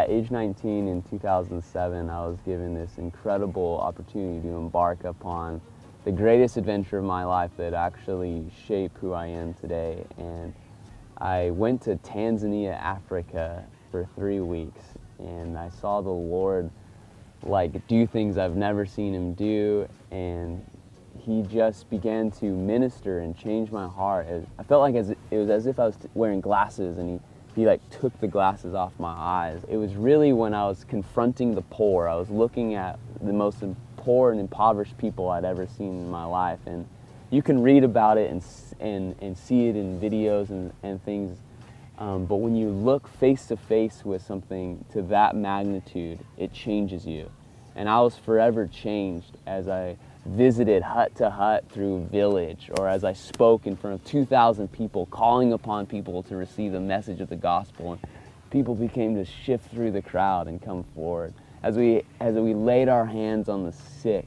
At age 19 in 2007, I was given this incredible opportunity to embark upon the greatest adventure of my life that actually shaped who I am today. And I went to Tanzania, Africa for 3 weeks, and I saw the Lord do things I've never seen him do, and he just began to minister and change my heart. I felt like it was as if I was wearing glasses, and he took the glasses off my eyes. It was really when I was confronting the poor. I was looking at the most poor and impoverished people I'd ever seen in my life, and you can read about it and see it in videos and things, but when you look face to face with something to that magnitude, it changes you. And I was forever changed as I visited hut to hut through village, or as I spoke in front of 2,000 people, calling upon people to receive the message of the gospel. And people became to shift through the crowd and come forward. As we laid our hands on the sick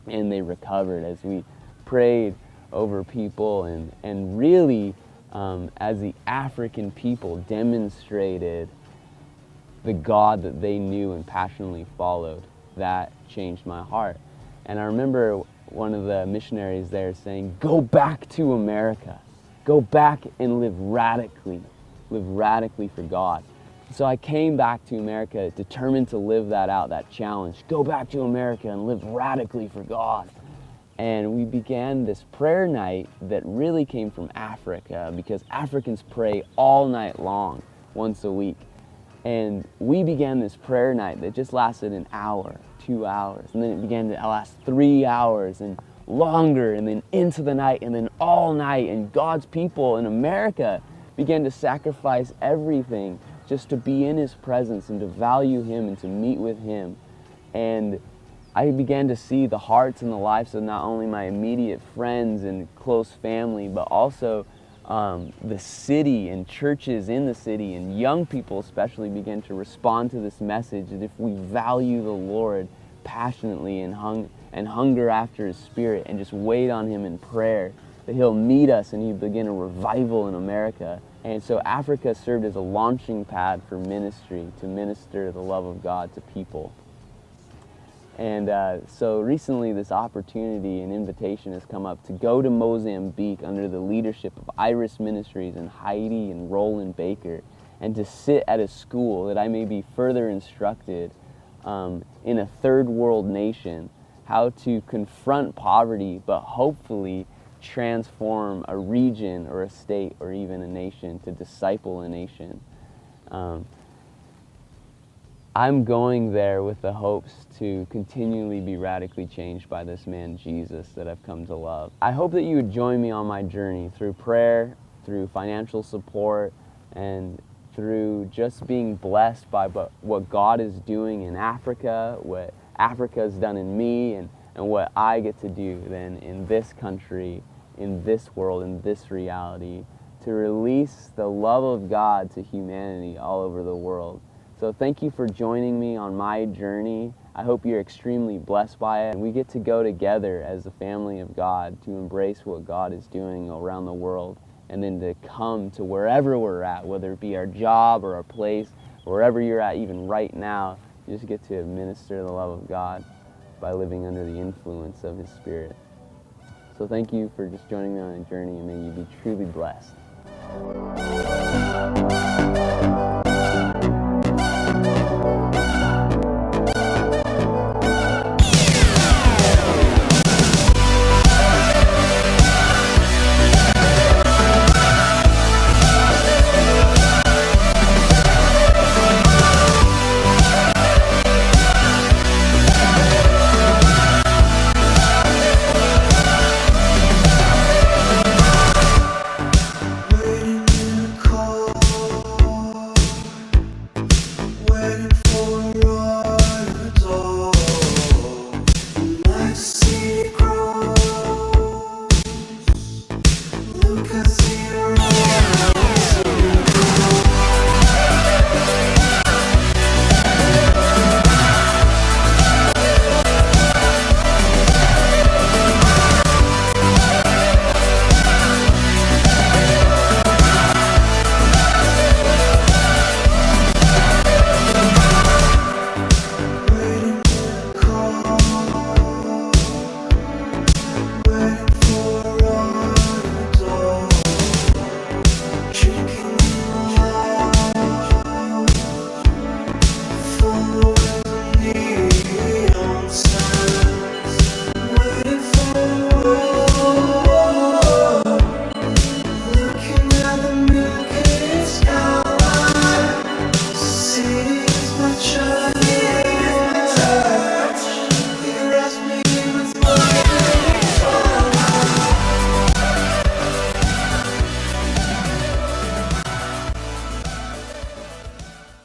and they recovered, as we prayed over people, and really as the African people demonstrated the God that they knew and passionately followed, that changed my heart. And I remember one of the missionaries there saying, "Go back to America. Go back and live radically for God." So I came back to America determined to live that out, that challenge. Go back to America and live radically for God. And we began this prayer night that really came from Africa, because Africans pray all night long, once a week. And we began this prayer night that just lasted an hour, 2 hours, and then it began to last 3 hours and longer, and then into the night, and then all night. And God's people in America began to sacrifice everything just to be in his presence and to value him and to meet with him. And I began to see the hearts and the lives of not only my immediate friends and close family, but also the city and churches in the city, and young people especially began to respond to this message that if we value the Lord passionately and hunger after his Spirit and just wait on him in prayer, that he'll meet us and he'll begin a revival in America. And so Africa served as a launching pad for ministry, to minister the love of God to people. And so recently this opportunity and invitation has come up to go to Mozambique under the leadership of Iris Ministries and Heidi and Roland Baker, and to sit at a school that I may be further instructed in a third world nation how to confront poverty, but hopefully transform a region or a state or even a nation, to disciple a nation. I'm going there with the hopes to continually be radically changed by this man Jesus that I've come to love. I hope that you would join me on my journey through prayer, through financial support, and through just being blessed by what God is doing in Africa, what Africa has done in me, and what I get to do then in this country, in this world, in this reality, to release the love of God to humanity all over the world. So thank you for joining me on my journey. I hope you're extremely blessed by it. And we get to go together as the family of God to embrace what God is doing around the world, and then to come to wherever we're at, whether it be our job or our place, or wherever you're at even right now, you just get to minister the love of God by living under the influence of his Spirit. So thank you for just joining me on a journey, and may you be truly blessed.